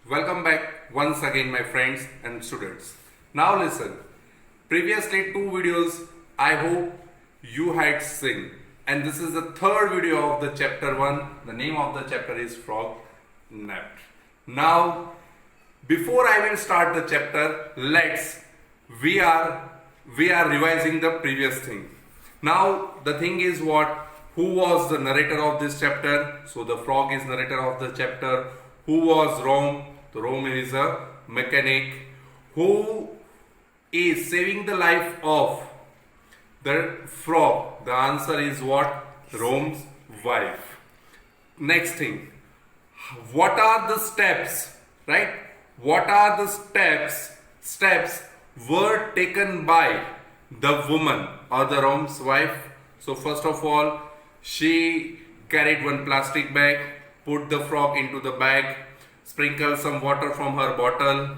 Welcome back once again, my friends and students. Now listen, previously two videos I hope you had seen, and this is the third video of the chapter 1. The name of the chapter is Frognapped. Now, before I will start the chapter, we are revising the previous thing. Now the thing is what? Who was the narrator of this chapter? So the frog is narrator of the chapter. Who was Rome? The Rome is a mechanic. Who is saving the life of the frog? The answer is what? Rome's wife. Next thing. What are the steps? Right? What are the steps were taken by the woman or the Rome's wife? So first of all, she carried one plastic bag, put the frog into the bag, sprinkled some water from her bottle,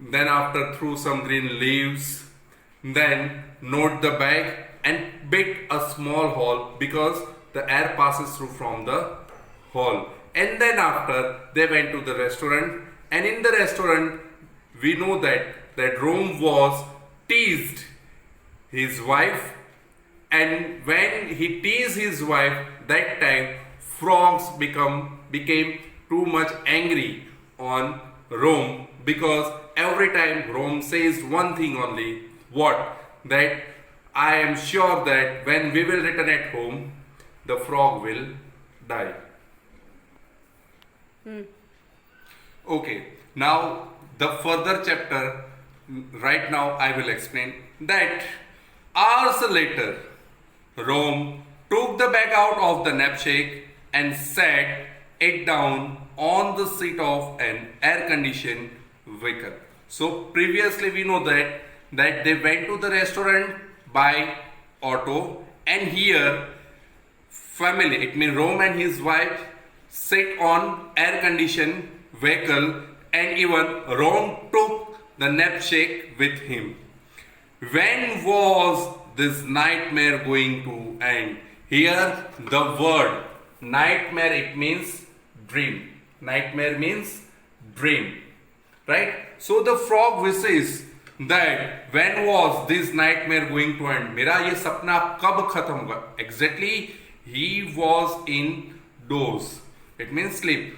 then after threw some green leaves, then knot the bag and bit a small hole because the air passes through from the hole. And then after they went to the restaurant, and in the restaurant we know that Rome was teased his wife, and when he teased his wife, that time frogs became too much angry on Rome, because every time Rome says one thing only, what? That I am sure that when we will return at home, the frog will die. Okay, now the further chapter, right now I will explain that hours later, Rome took the bag out of the knapsack and sat it down on the seat of an air-conditioned vehicle. So previously we know that they went to the restaurant by auto, and here family, it means Rome and his wife, sit on air-conditioned vehicle, and even Rome took the knapsack with him. When was this nightmare going to end? Here the word nightmare, it means dream. Nightmare means dream, right? So the frog wishes that when was this nightmare going to end? मेरा ये सपना कब खत्म होगा? Exactly, he was in doze. It means sleep.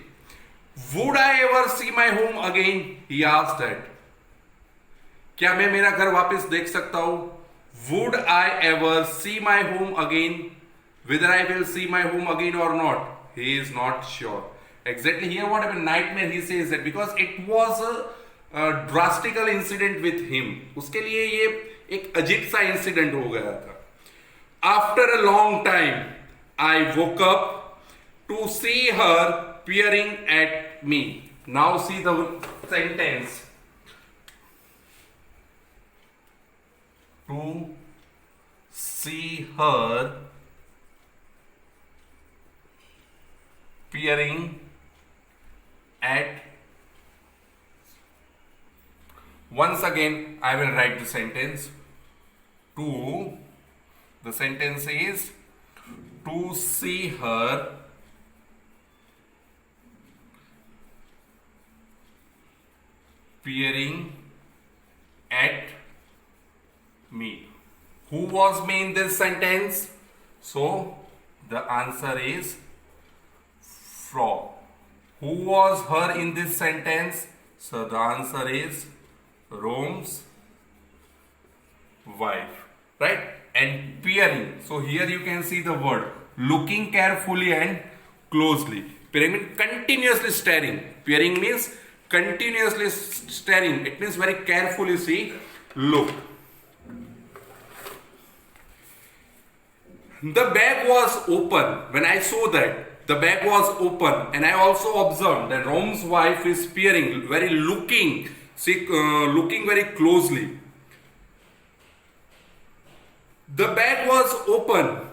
Would I ever see my home again? He asked that. क्या मैं मेरा घर वापस देख सकता हूँ? Would I ever see my home again? Whether I will see my home again or not, he is not sure. Exactly here what happened? Nightmare, he says that because it was a drastical incident with him. उसके लिए ये एक अजीब सा incident हो गया था. After a long time, I woke up to see her peering at me. Now see the sentence. To see her peering at. Once again I will write the sentence. The sentence is to see her peering at me. Who was me in this sentence? So the answer is frog. Who was her in this sentence? So the answer is Rome's wife, right? And peering, so here you can see the word looking carefully and closely. Peering means continuously staring. Peering means continuously staring. It means very carefully see, look. The bag was open. When I saw that the bag was open, and I also observed that Rome's wife is peering, looking very closely. The bag was open,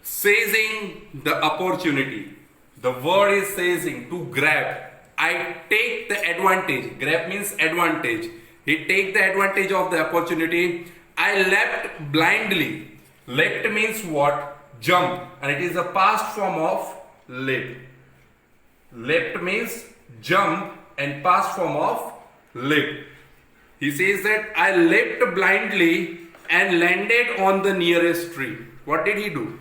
seizing the opportunity. The word is seizing, to grab. I take the advantage. Grab means advantage. He take the advantage of the opportunity. I leapt blindly. Leapt means what? Jump, and it is a past form of leap. Leapt means jump, and past form of leaped. He says that I leapt blindly and landed on the nearest tree. What did he do?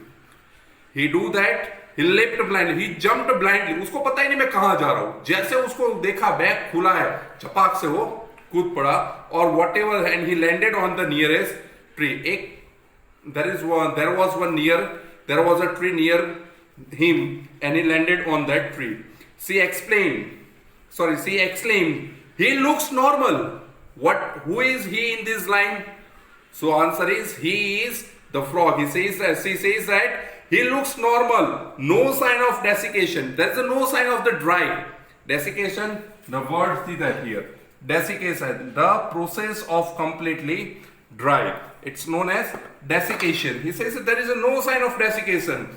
He do that. He leapt blindly. He jumped blindly. उसको पता ही नहीं मैं कहां जा रहा हूं. जैसे उसको देखा बैग खुला है, चपाक से वो कूद पड़ा और whatever, and he landed on the nearest tree. There was a tree near him, and he landed on that tree. She exclaimed, he looks normal. Who is he in this line? So answer is, he is the frog. She says that he looks normal. No sign of desiccation. There is no sign of the dry. Desiccation, the word see that here. Desiccation, the process of completely dry. It's known as desiccation. He says that there is no sign of desiccation.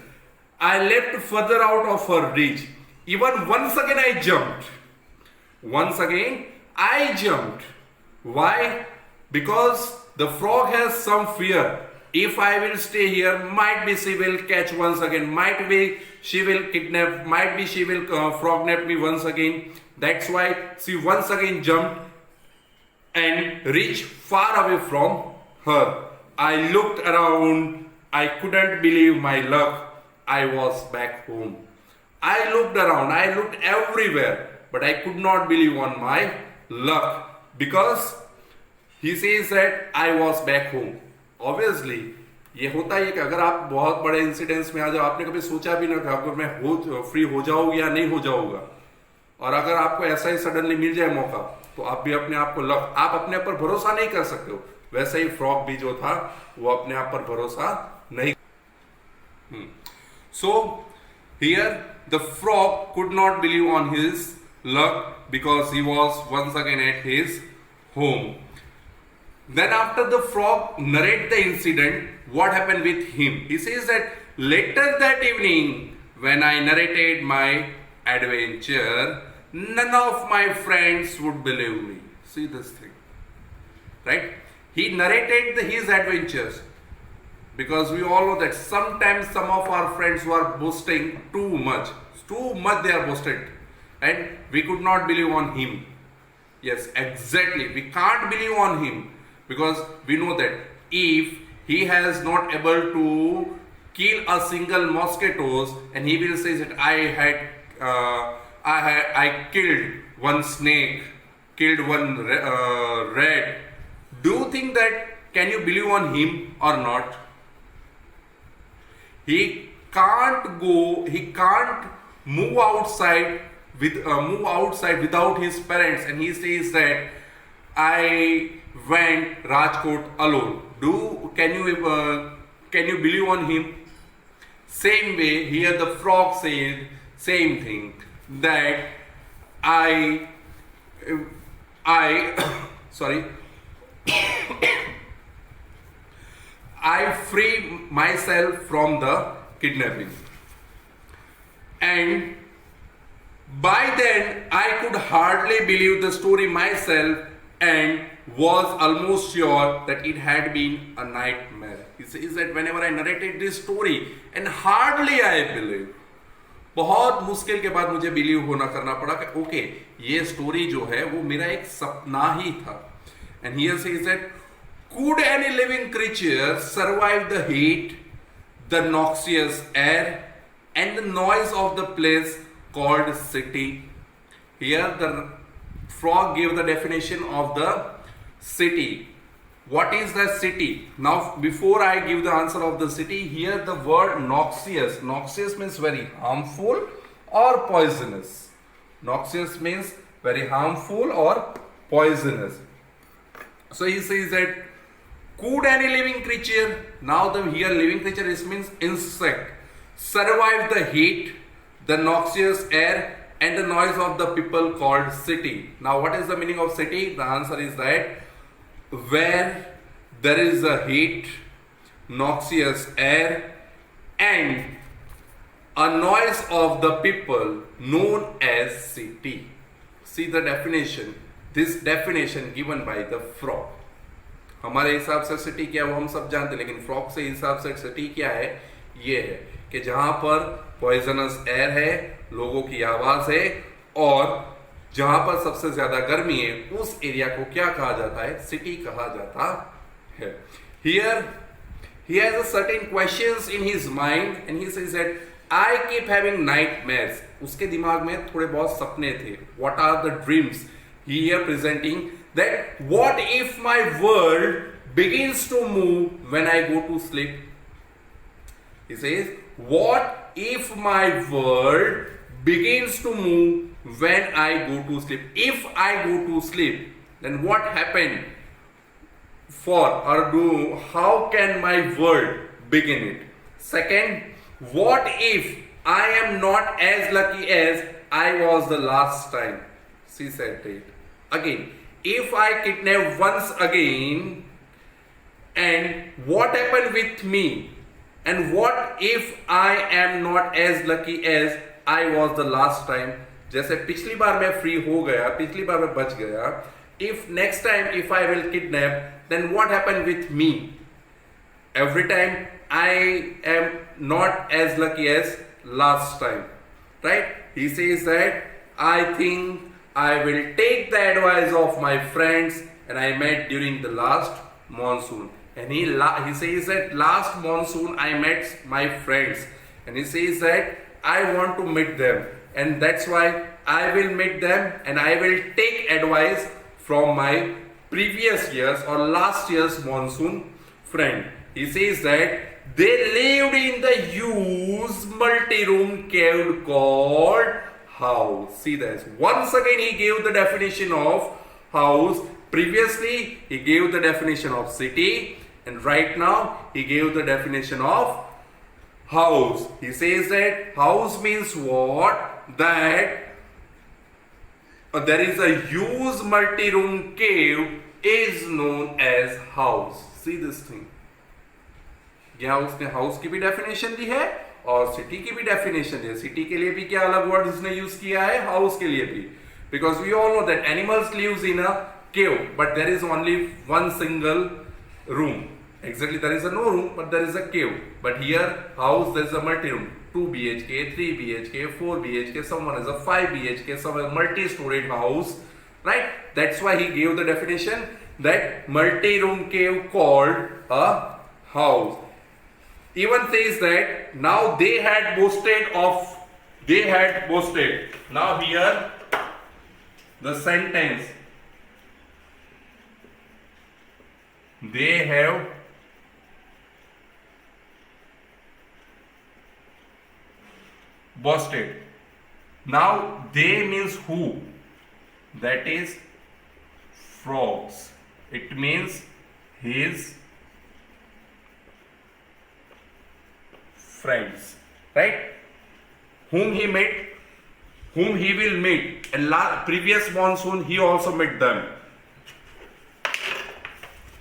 I leapt further out of her reach. Even once again I jumped. Why? Because the frog has some fear. If I will stay here, might be she will catch once again. Might be she will kidnap. Might be she will frognap me once again. That's why she once again jumped and reached far away from her. I looked around. I couldn't believe my luck. I was back home. I looked around. I looked everywhere. But I could not believe on my luck. Because he says that I was back home. Obviously, ये होता है कि अगर आप बहुत बड़े incidents में आ जाओ, आपने कभी सोचा भी ना था अगर मैं फ्री हो जाऊंगा या नहीं हो जाऊंगा, और अगर आपको ऐसा ही सडनली मिल जाए मौका, तो आप भी अपने आप को आप अपने आप पर भरोसा नहीं कर सकते हो. वैसे ही फ्रॉग भी जो था वो अपने आप पर भरोसा नहीं. So here the frog could not believe on his luck because he was once again at his home. Then after the frog narrate the incident, what happened with him? He says that later that evening, when I narrated my adventure, none of my friends would believe me. See this thing, right? He narrated his adventures, because we all know that sometimes some of our friends who are boasting too much they are boasted, and we could not believe on him. Yes, exactly. We can't believe on him because we know that if he has not able to kill a single mosquitoes, and he will say that I killed one snake, killed one rat. Do you think that can you believe on him or not? He can't move outside without his parents, and he says that I went Rajkot alone. Can you believe on him? Same way here the frog said same thing, that I I free myself from the kidnapping, and by then I could hardly believe the story myself and was almost sure that it had been a nightmare. He says that whenever I narrated this story, and hardly I believe, बहुत मुश्किल के बाद मुझे believe होना करना पड़ा कि okay ये स्टोरी जो है वो मेरा एक सपना ही था. And here says that could any living creature survive the heat, the noxious air, and the noise of the place called city? Here the frog gave the definition of the city. What is the city? Now before I give the answer of the city, here the word noxious. Noxious means very harmful or poisonous. Noxious means very harmful or poisonous. So he says that could any living creature, now the here living creature is means insect, survive the heat, the noxious air, and the noise of the people called city? Now what is the meaning of city? The answer is that where there is a heat, noxious air, and a noise of the people known as city. See the definition, this definition given by the frog. हमारे हिसाब से city क्या है वो हम सब जानते हैं, लेकिन फ्रॉग से हिसाब से सिटी क्या है, ये है कि जहां पर पॉइजनस एयर है, लोगों की आवाज है, और जहां पर सबसे ज्यादा गर्मी है उस एरिया को क्या कहा जाता है? सिटी कहा जाता है. Here he has a certain questions in his mind and he says that I keep having nightmares. उसके दिमाग में थोड़े बहुत सपने थे. What are the dreams? He here presenting that what if my world begins to move when I go to sleep? He says, what if my world begins to move when I go to sleep? If I go to sleep, then what happened for or do? How can my world begin it? Second, what if I am not as lucky as I was the last time? She said it. Again, if I kidnap once again, and what happened with me? And what if I am not as lucky as I was the last time? जैसे पिछली बार मैं free हो गया, पिछली बार मैं बच गया. If next time if I will kidnap, then what happened with me? Every time I am not as lucky as last time, right? He says that I think I will take the advice of my friends and I met during the last monsoon. And he says that last monsoon I met my friends, and he says that I want to meet them, and that's why I will meet them and I will take advice from my previous years or last year's monsoon friend. He says that they lived in the huge multi-room cave called house. See this. Once again he gave the definition of house. Previously he gave the definition of city, and right now he gave the definition of house. He says that house means what? That there is a huge multi-room cave is known as house. See this thing. यहाँ उसने house की भी definition दी है और city की भी definition दी है. City के लिए भी क्या अलग वर्ड उसने यूज किया है, हाउस के लिए भी. Because we all know that animals lives in a cave, but there is only one single room. Exactly, there is a no room, but there is a cave. But here, house, there is a multi-room. 2 BHK, 3 BHK, 4 BHK, someone has a 5 BHK, some has a multi-storied house. Right? That's why he gave the definition that multi-room cave called a house. Even says that now they had boasted. Now here, the sentence. They have boasted. Now they means who? That is frogs. It means his friends, right? Whom he met, whom he will meet. And previous monsoon he also met them.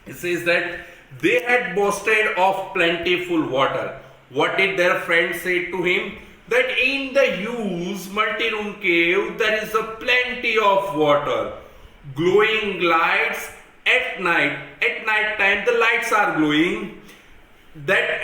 It says that they had boasted of plentiful water. What did their friends say to him? That in the huge multi-room cave there is a plenty of water, glowing lights at night. At night time the lights are glowing. That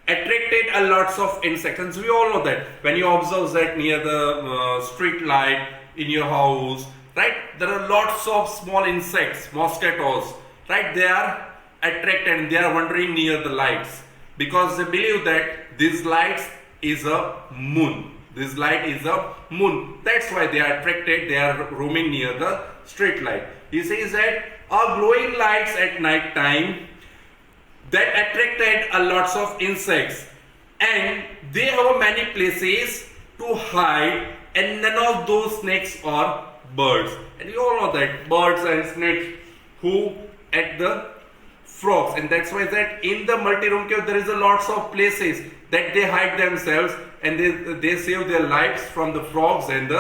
attracted a lots of insects. And we all know that when you observe that near the street light in your house, right, there are lots of small insects, mosquitoes. Right, they are attracted and they are wandering near the lights because they believe that this light is a moon. This light is a moon. That's why they are attracted. They are roaming near the street light. He says that glowing lights at night time that attracted a lots of insects, and they have many places to hide, and none of those snakes or birds. And you all know that birds and snakes who at the frogs, and that's why that in the multi-room cave there is a lots of places that they hide themselves, and they save their lives from the frogs and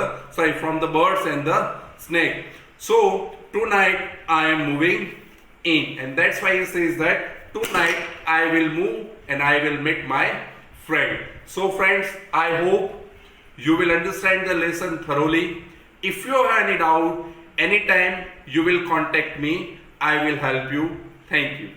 from the birds and the snake. So tonight I am moving in, and that's why he says that tonight I will move and I will meet my friend. So friends, I hope you will understand the lesson thoroughly. If you have any doubt, anytime you will contact me. I will help you. Thank you.